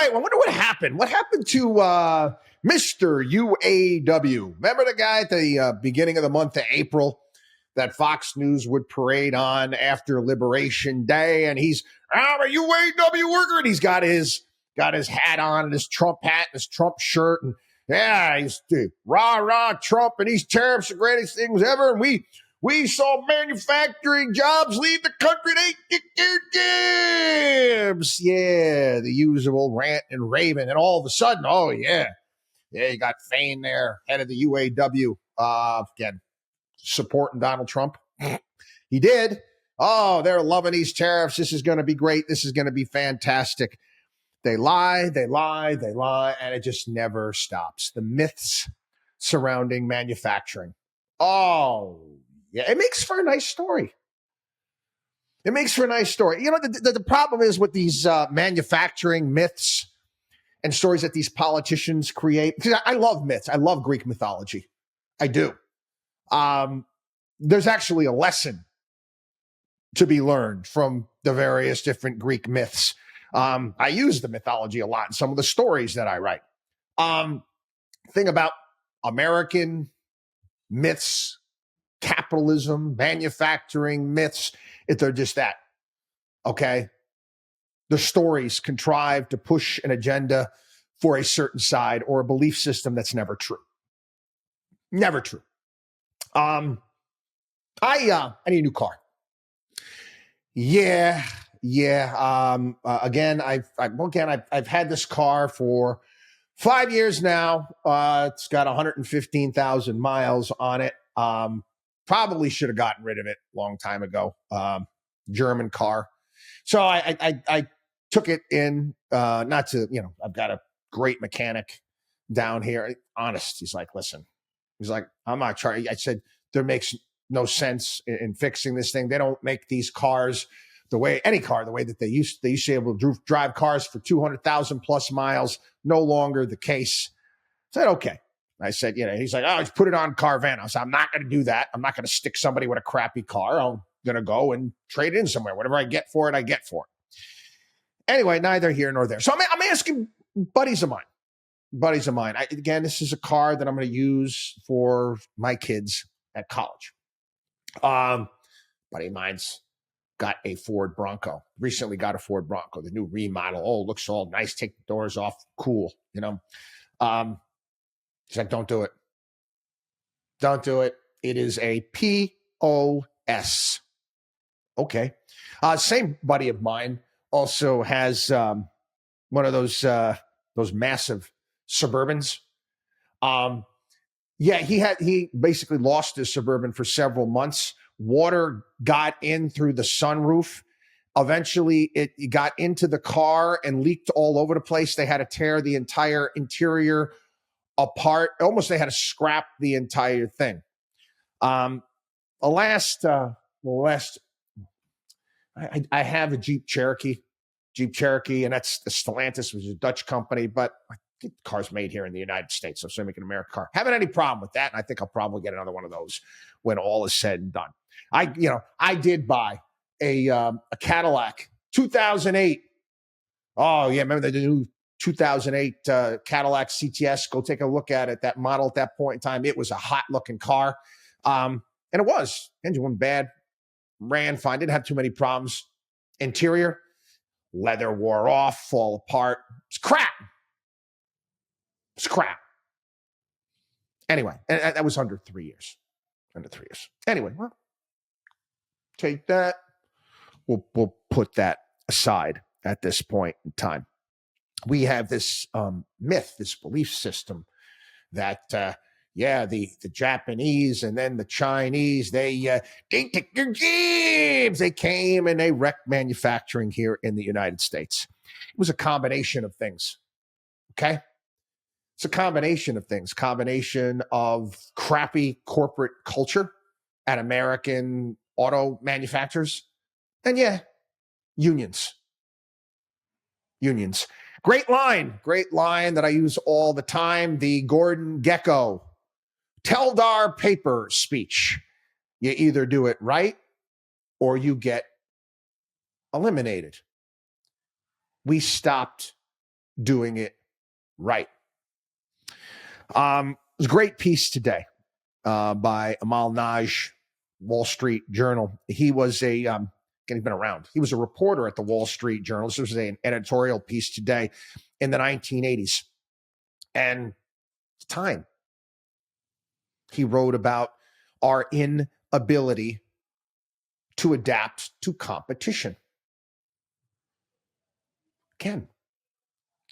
right. Well, I wonder what happened. What happened to Mr. UAW? Remember the guy at the beginning of the month of April that Fox News would parade on after Liberation Day? And I'm a UAW worker. And he's got his hat on and his Trump hat and his Trump shirt. And yeah, he's rah, rah, Trump. And these tariffs are the greatest things ever. And we saw manufacturing jobs leave the country. They get their jobs. Yeah, the usual rant and raving. And all of a sudden, oh, yeah, you got Fain there, head of the UAW, again, supporting Donald Trump. He did. Oh, they're loving these tariffs. This is going to be great. This is going to be fantastic. They lie, and it just never stops. The myths surrounding manufacturing. Oh, yeah, it makes for a nice story. You know, the problem is with these manufacturing myths and stories that these politicians create. Because I love myths. I love Greek mythology. I do. There's actually a lesson to be learned from the various different Greek myths. I use the mythology a lot in some of the stories that I write. Thing about American myths, capitalism, manufacturing myths, they're just that, okay? The stories contrived to push an agenda for a certain side or a belief system that's never true. Never true. I need a new car. Yeah. Again, I've had this car for 5 years now. It's got 115,000 miles on it. Probably should have gotten rid of it a long time ago. German car. So I took it in, not to, I've got a great mechanic down here. Honest. He's like, listen, I'm not charging. I said, there makes no sense in fixing this thing. They don't make these cars the way that they used to be able to drive cars for 200,000 plus miles. No longer the case. I said, okay. I said, he's like, oh, just put it on Carvana. I said, I'm not going to do that. I'm not going to stick somebody with a crappy car. I'm going to go and trade it in somewhere. Whatever I get for it, I get for it. Anyway, neither here nor there. So I'm asking buddies of mine. Again, this is a car that I'm going to use for my kids at college. Buddy of mine's got a Ford Bronco. Recently got a Ford Bronco, the new remodel. Oh, looks all nice. Take the doors off. Cool. He's like, don't do it. Don't do it. It is a POS. Okay. Same buddy of mine also has one of those massive Suburbans. He basically lost his Suburban for several months. Water got in through the sunroof. Eventually, it got into the car and leaked all over the place. They had to tear the entire interior apart. Almost they had to scrap the entire thing. I have a Jeep Cherokee, and that's the Stellantis, which is a Dutch company, but I think the car's made here in the United States, so I'm making an American car. Haven't any problem with that, and I think I'll probably get another one of those when all is said and done. I did buy a Cadillac, 2008. Oh yeah, remember the new 2008 Cadillac CTS? Go take a look at it. That model at that point in time, it was a hot looking car, and it was. Engine wasn't bad, ran fine, didn't have too many problems. Interior, leather wore off, fall apart. It's crap. Anyway, and that was under 3 years. Anyway, well, take that. We'll put that aside at this point in time. We have this myth, this belief system that, the Japanese and then the Chinese, they took their jobs. They came and they wrecked manufacturing here in the United States. It was a combination of things, okay? It's a combination of crappy corporate culture at American auto manufacturers. And unions. Great line that I use all the time. The Gordon Gekko Teldar paper speech. You either do it right or you get eliminated. We stopped doing it right. It was a great piece today by Amal Naj, Wall Street Journal. He was he's been around. He was a reporter at the Wall Street Journal. This was an editorial piece today in the 1980s. And it's time. He wrote about our inability to adapt to competition. Again,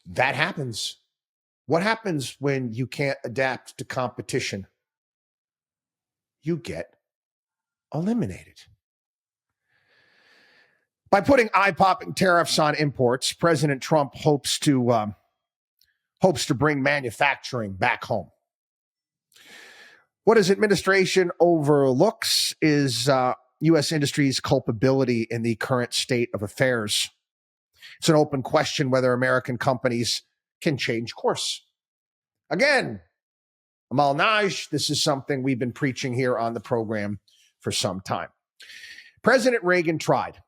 that happens. What happens when you can't adapt to competition? You get eliminated. By putting eye-popping tariffs on imports, President Trump hopes to bring manufacturing back home. What his administration overlooks is U.S. industry's culpability in the current state of affairs. It's an open question whether American companies can change course. Again, Amal Naj, this is something we've been preaching here on the program for some time. President Reagan tried.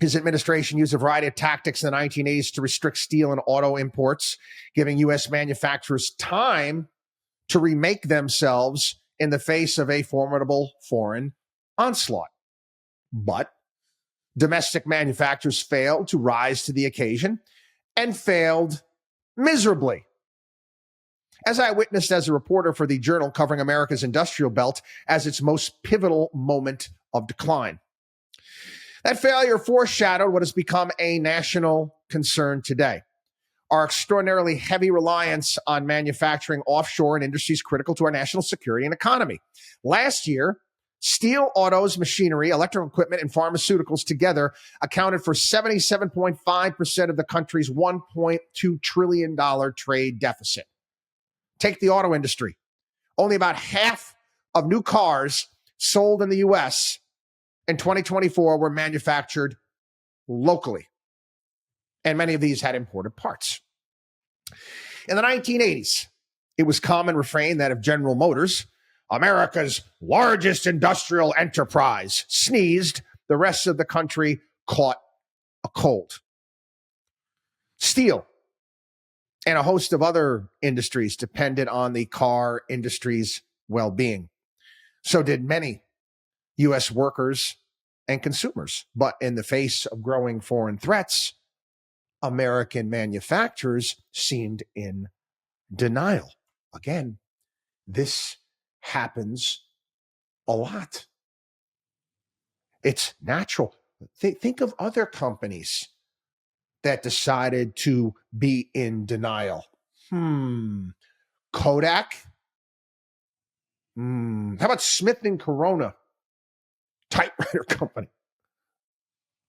His administration used a variety of tactics in the 1980s to restrict steel and auto imports, giving U.S. manufacturers time to remake themselves in the face of a formidable foreign onslaught. But domestic manufacturers failed to rise to the occasion and failed miserably. As I witnessed as a reporter for the journal covering America's industrial belt as its most pivotal moment of decline. That failure foreshadowed what has become a national concern today. Our extraordinarily heavy reliance on manufacturing offshore and industries critical to our national security and economy. Last year, steel, autos, machinery, electrical equipment, and pharmaceuticals together accounted for 77.5% of the country's $1.2 trillion trade deficit. Take the auto industry. Only about half of new cars sold in the U.S. in 2024 were manufactured locally. And many of these had imported parts. In the 1980s, it was common refrain that if General Motors, America's largest industrial enterprise, sneezed, the rest of the country caught a cold. Steel and a host of other industries depended on the car industry's well-being. So did many U.S. workers and consumers. But in the face of growing foreign threats, American manufacturers seemed in denial. Again, this happens a lot. It's natural. Think of other companies that decided to be in denial. Kodak? How about Smith and Corona? Typewriter company.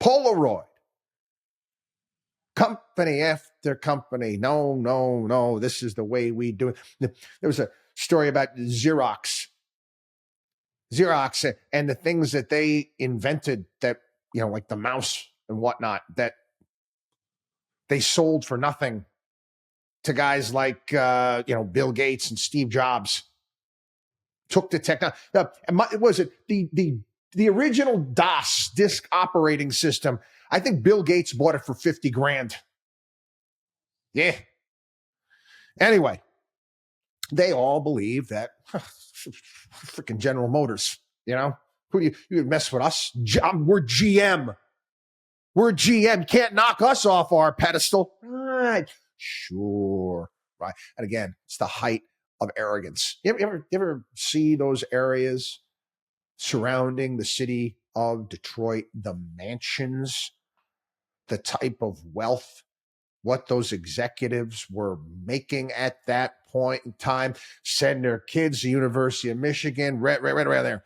Polaroid. Company after company. No. This is the way we do it. There was a story about Xerox and the things that they invented that, like the mouse and whatnot, that they sold for nothing to guys like, Bill Gates and Steve Jobs. Took the technology. Was it the original DOS, disk operating system? I think Bill Gates bought it for $50,000. Yeah. Anyway, they all believe that freaking General Motors, who you mess with us? We're GM. We're GM. Can't knock us off our pedestal. Right. Sure. Right. And again, it's the height of arrogance. You ever see those areas surrounding the city of Detroit, the mansions, the type of wealth, what those executives were making at that point in time, send their kids to University of Michigan, right around there,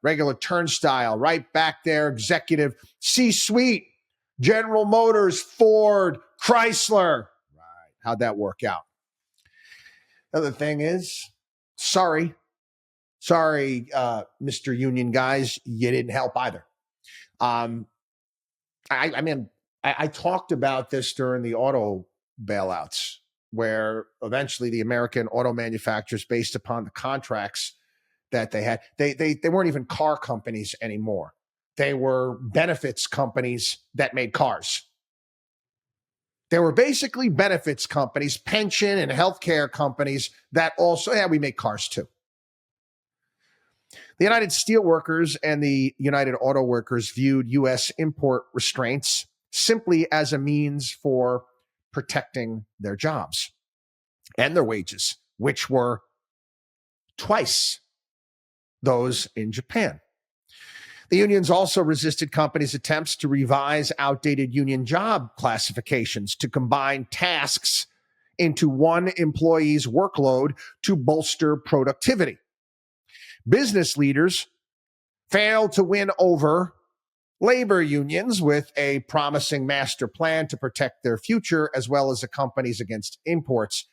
regular turnstile, right back there, executive, C-suite, General Motors, Ford, Chrysler. Right. How'd that work out? Other thing is, sorry, Mr. Union guys, you didn't help either. I talked about this during the auto bailouts, where eventually the American auto manufacturers, based upon the contracts that they had, they weren't even car companies anymore. They were benefits companies that made cars. There were basically benefits companies, pension and healthcare companies that also, we make cars too. The United Steelworkers and the United Auto Workers viewed U.S. import restraints simply as a means for protecting their jobs and their wages, which were twice those in Japan. The unions also resisted companies' attempts to revise outdated union job classifications to combine tasks into one employee's workload to bolster productivity. Business leaders failed to win over labor unions with a promising master plan to protect their future, as well as the companies against imports.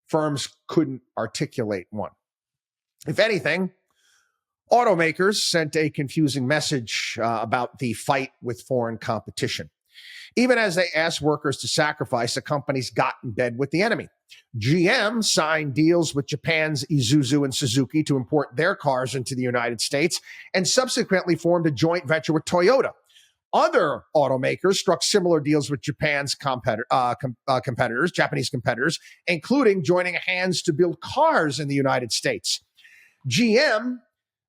Firms couldn't articulate one. If anything, automakers sent a confusing message about the fight with foreign competition. Even as they asked workers to sacrifice, the companies got in bed with the enemy. GM signed deals with Japan's Isuzu and Suzuki to import their cars into the United States and subsequently formed a joint venture with Toyota. Other automakers struck similar deals with Japan's competitors, Japanese competitors, including joining hands to build cars in the United States. GM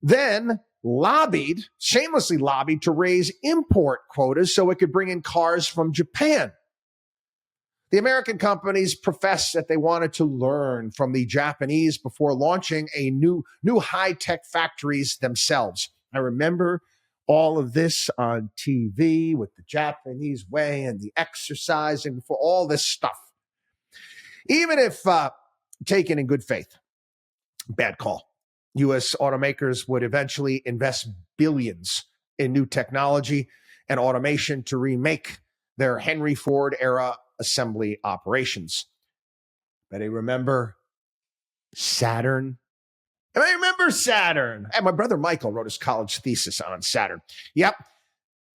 then shamelessly lobbied to raise import quotas so it could bring in cars from Japan. The American companies professed that they wanted to learn from the Japanese before launching a new high-tech factories themselves. I remember all of this on TV with the Japanese way and the exercising for all this stuff. Even if taken in good faith, bad call. U.S. automakers would eventually invest billions in new technology and automation to remake their Henry Ford era assembly operations. But I remember Saturn. And I remember Saturn. And my brother Michael wrote his college thesis on Saturn. Yep.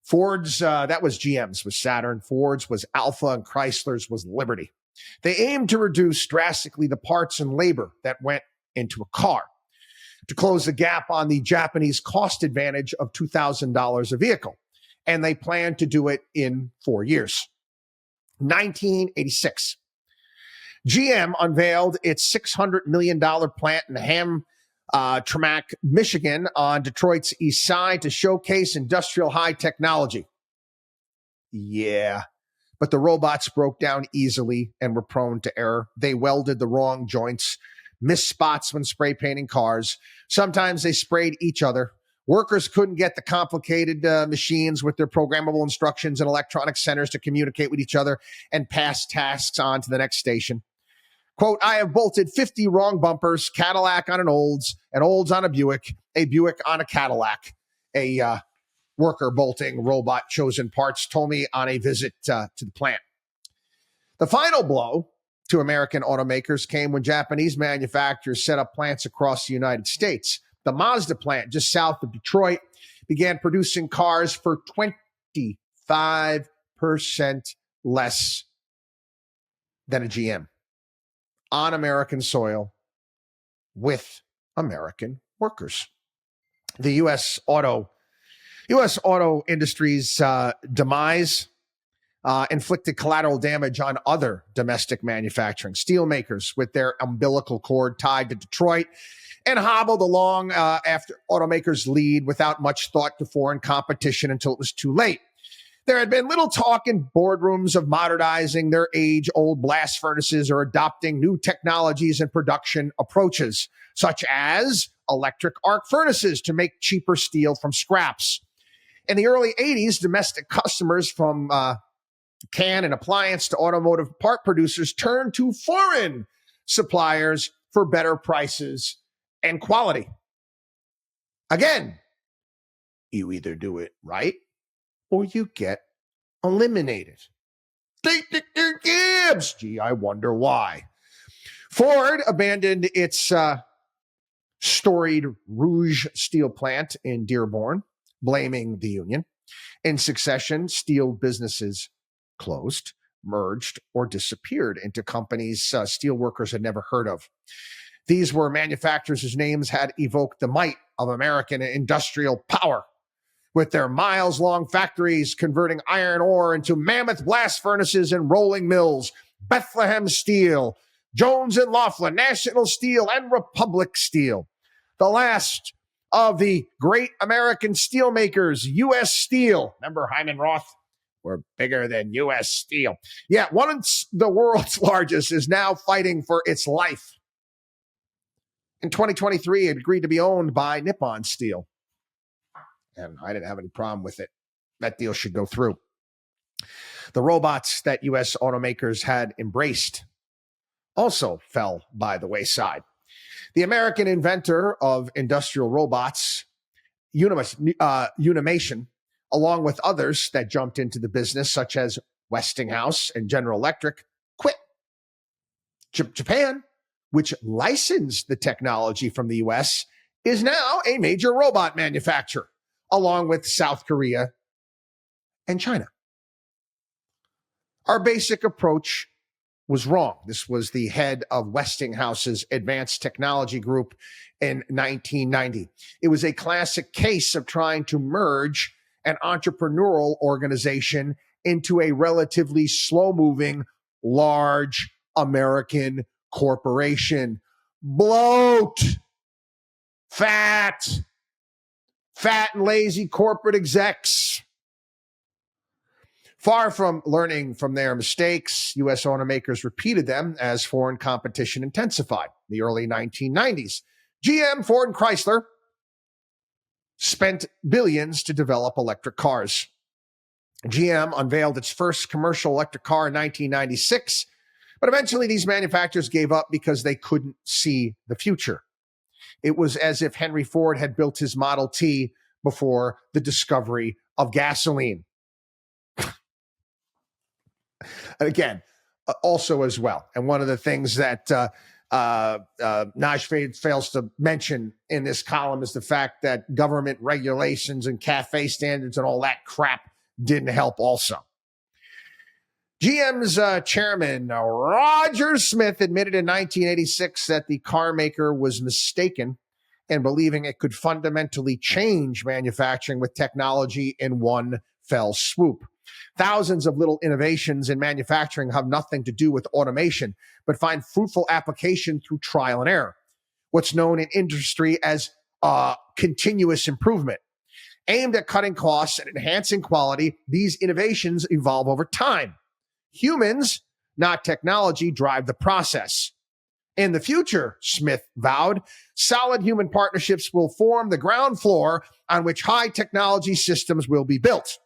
Ford's, that was GM's, was Saturn. Ford's was Alpha, and Chrysler's was Liberty. They aimed to reduce drastically the parts and labor that went into a car, to close the gap on the Japanese cost advantage of $2,000 a vehicle. And they planned to do it in 4 years. 1986. GM unveiled its $600 million plant in Hamtramck, Michigan on Detroit's east side to showcase industrial high technology. Yeah, but the robots broke down easily and were prone to error. They welded the wrong joints, missed spots when spray painting cars. Sometimes they sprayed each other. Workers couldn't get the complicated machines with their programmable instructions and electronic centers to communicate with each other and pass tasks on to the next station. Quote, I have bolted 50 wrong bumpers, Cadillac on an Olds on a Buick on a Cadillac. A worker bolting robot chosen parts told me on a visit to the plant. The final blow to American automakers came when Japanese manufacturers set up plants across the United States. The Mazda plant just south of Detroit began producing cars for 25% less than a GM on American soil with American workers. The U.S. auto industry's demise inflicted collateral damage on other domestic manufacturing. Steelmakers with their umbilical cord tied to Detroit and hobbled along after automakers' lead without much thought to foreign competition until it was too late. There had been little talk in boardrooms of modernizing their age-old blast furnaces or adopting new technologies and production approaches, such as electric arc furnaces to make cheaper steel from scraps. In the early 80s, domestic customers from can and appliance to automotive part producers turned to foreign suppliers for better prices and quality. Again, you either do it right or you get eliminated. Take their Gibbs. Gee, I wonder why. Ford abandoned its storied Rouge steel plant in Dearborn, blaming the union. In succession, steel businesses closed, merged, or disappeared into companies steel workers had never heard of. These were manufacturers whose names had evoked the might of American industrial power. with their miles-long factories converting iron ore into mammoth blast furnaces and rolling mills. Bethlehem Steel, Jones and Laughlin, National Steel, and Republic Steel. The last of the great American steelmakers, U.S. Steel. Remember Hyman Roth? We're bigger than U.S. Steel. Yeah, one of the world's largest is now fighting for its life. In 2023, it agreed to be owned by Nippon Steel. And I didn't have any problem with it. That deal should go through. The robots that U.S. automakers had embraced also fell by the wayside. The American inventor of industrial robots, Unimation, along with others that jumped into the business, such as Westinghouse and General Electric, quit. Japan, which licensed the technology from the U.S., is now a major robot manufacturer, along with South Korea and China. Our basic approach was wrong. This was the head of Westinghouse's Advanced Technology Group in 1990. It was a classic case of trying to merge an entrepreneurial organization into a relatively slow-moving, large American corporation. Bloat, fat and lazy corporate execs. Far from learning from their mistakes, U.S. automakers repeated them as foreign competition intensified. In the early 1990s, GM, Ford, and Chrysler spent billions to develop electric cars. GM unveiled its first commercial electric car in 1996, but eventually these manufacturers gave up because they couldn't see the future. It was as if Henry Ford had built his Model T before the discovery of gasoline. And again, also as well, and one of the things that Naj fails to mention in this column is the fact that government regulations and CAFE standards and all that crap didn't help also. GM's chairman, Roger Smith, admitted in 1986 that the car maker was mistaken in believing it could fundamentally change manufacturing with technology in one fell swoop. Thousands of little innovations in manufacturing have nothing to do with automation, but find fruitful application through trial and error. What's known in industry as continuous improvement. Aimed at cutting costs and enhancing quality, these innovations evolve over time. Humans, not technology, drive the process. In the future, Smith vowed, solid human partnerships will form the ground floor on which high technology systems will be built.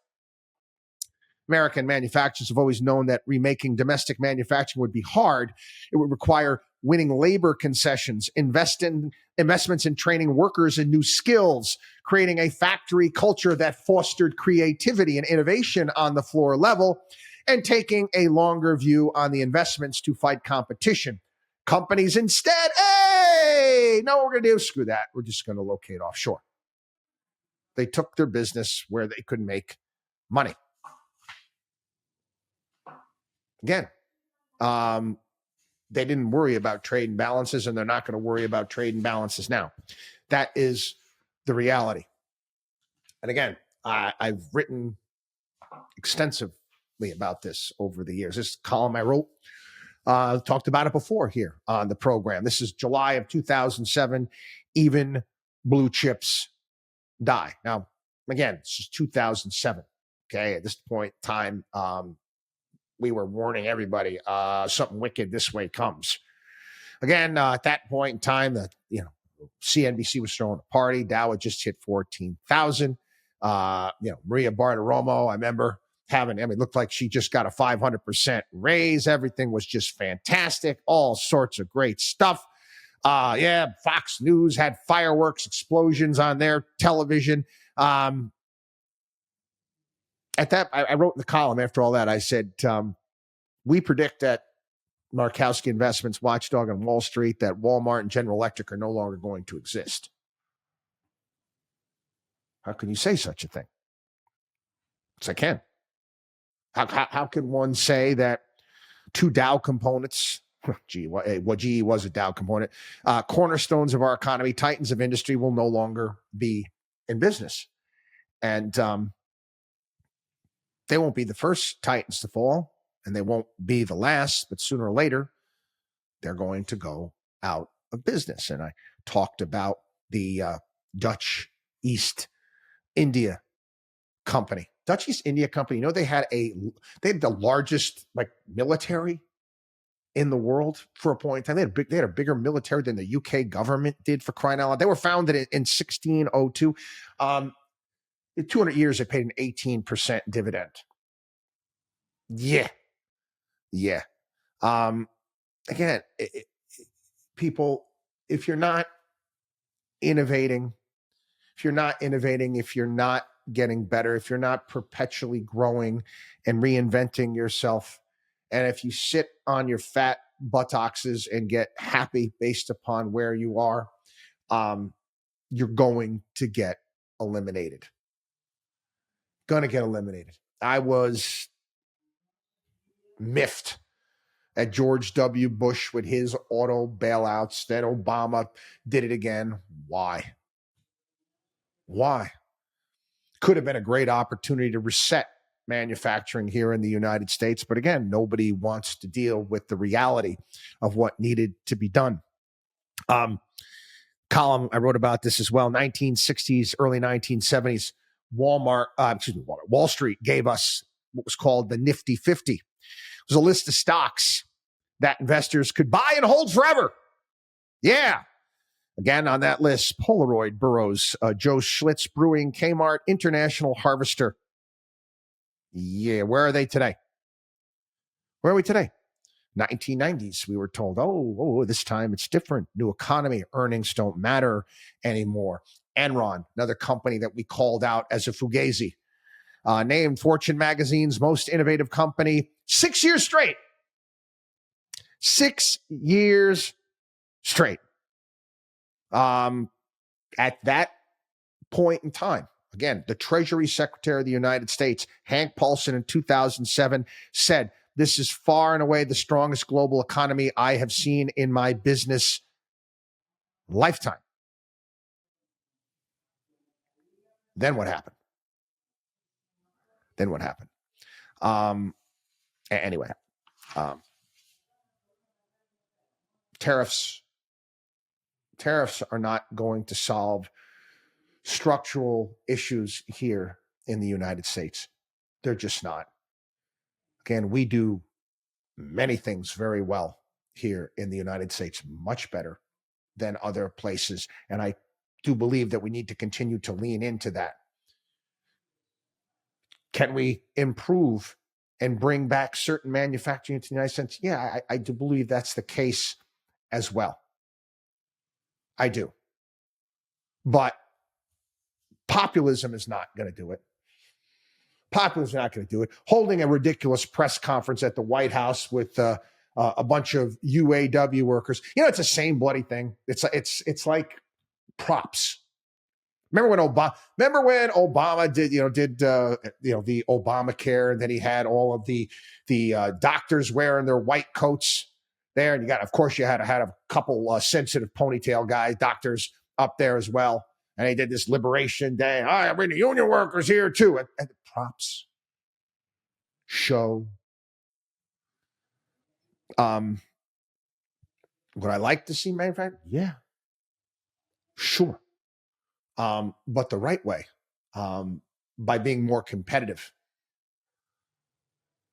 American manufacturers have always known that remaking domestic manufacturing would be hard. It would require winning labor concessions, investments in training workers in new skills, creating a factory culture that fostered creativity and innovation on the floor level, and taking a longer view on the investments to fight competition. Companies instead, hey, know what we're going to do? Screw that. We're just going to locate offshore. They took their business where they could make money. Again, they didn't worry about trade imbalances, and they're not going to worry about trade imbalances now. That is the reality. And again, I've written extensively about this over the years. This column I wrote, talked about it before here on the program. This is July of 2007. Even blue chips die. Now, again, this is 2007. Okay, at this point in time, we were warning everybody, something wicked this way comes. Again, at that point in time, CNBC was throwing a party. Dow had just hit 14,000. Maria Bartiromo, I remember it looked like she just got a 500% raise. Everything was just fantastic. All sorts of great stuff. Fox News had fireworks explosions on their television. At that, I wrote in the column after all that, I said, we predict that Markowski Investments, WatchDog, and Wall Street, that Walmart and General Electric are no longer going to exist. How can you say such a thing? Yes, I can. How can one say that two Dow components, GE was a Dow component, cornerstones of our economy, titans of industry, will no longer be in business? And they won't be the first titans to fall, and they won't be the last, but sooner or later, they're going to go out of business. And I talked about the Dutch East India Company. Dutch East India Company, they had the largest military in the world for a point in time. They had a bigger military than the UK government did, for crying out loud. They were founded in 1602. In 200 years, they paid an 18% dividend. Yeah. Again, people, if you're not innovating, if you're not getting better, if you're not perpetually growing and reinventing yourself, and if you sit on your fat buttocks and get happy based upon where you are, you're going to get eliminated. I was miffed at George W. Bush with his auto bailouts. Then Obama did it again. Why? Could have been a great opportunity to reset manufacturing here in the United States. But again, nobody wants to deal with the reality of what needed to be done. Column, I wrote about this as well. 1960s, early 1970s, Wall Street gave us what was called the Nifty 50. It was a list of stocks that investors could buy and hold forever. Yeah. Again, on that list, Polaroid, Burroughs, Joe Schlitz Brewing, Kmart, International Harvester. Yeah, where are they today? Where are we today? 1990s, we were told, oh, this time it's different. New economy, earnings don't matter anymore. Enron, another company that we called out as a fugazi, named Fortune magazine's most innovative company 6 years straight. 6 years straight. At that point in time, again, the Treasury Secretary of the United States, Hank Paulson, in 2007 said, "This is far and away the strongest global economy I have seen in my business lifetime." Then what happened? Anyway, tariffs are not going to solve structural issues here in the United States. They're just not. Again, we do many things very well here in the United States, much better than other places. And I do believe that we need to continue to lean into that. Can we improve and bring back certain manufacturing into the United States? Yeah, I do believe that's the case as well. I do. But populism is not going to do it. Holding a ridiculous press conference at the White House with a bunch of UAW workers. It's the same bloody thing. It's like props. Remember when Obama did the Obamacare, and then he had all of the doctors wearing their white coats there, and you had a couple sensitive ponytail guys, doctors up there as well, and they did this Liberation Day. I bring the union workers here too, and the props show. Would I like to see manufacturing? Yeah, sure. But the right way, by being more competitive.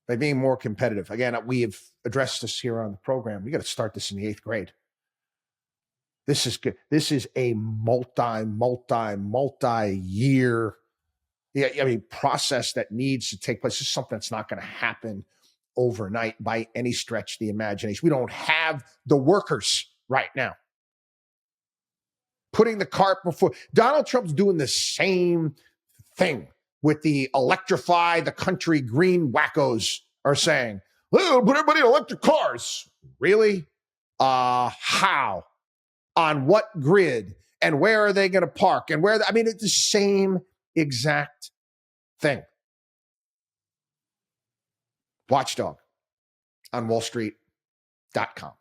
Again, we have addressed this here on the program. We got to start this in the 8th grade. This is good. This is a multi-year process that needs to take place. This is something that's not going to happen overnight by any stretch of the imagination. We don't have the workers right now. Putting the cart before Donald Trump's doing the same thing with the electrify the country green wackos are saying, "Oh, put everybody in electric cars." Really? How? On what grid? And where are they going to park? And where? It's the same exact thing. WatchDog on wallstreet.com.